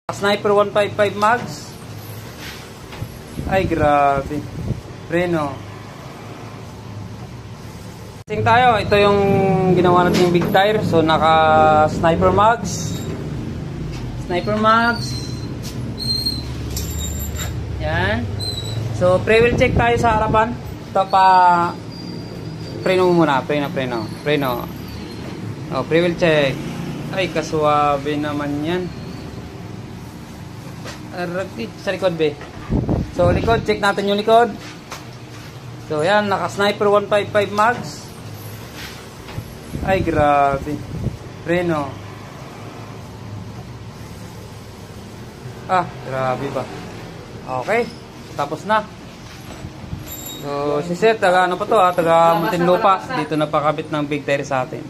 Sniper 155 mags. Ay grabe. Preno. Testing tayo. Ito yung ginawa natin yung big tire. So naka sniper mags. Sniper mags. Yan. So pre-wheel check tayo sa harapan. Ito pa preno muna. Preno. Oh, pre-wheel check. Ay kaswabe naman yan. Sa likod be. So likod, check natin yung likod. So yan, naka sniper 155 mags. Ay grabe. Preno. Ah, grabe ba. Okay, tapos na. So si Sir, taga ano pa to taga Muntinlupa. Dito napakabit ng big tire sa atin.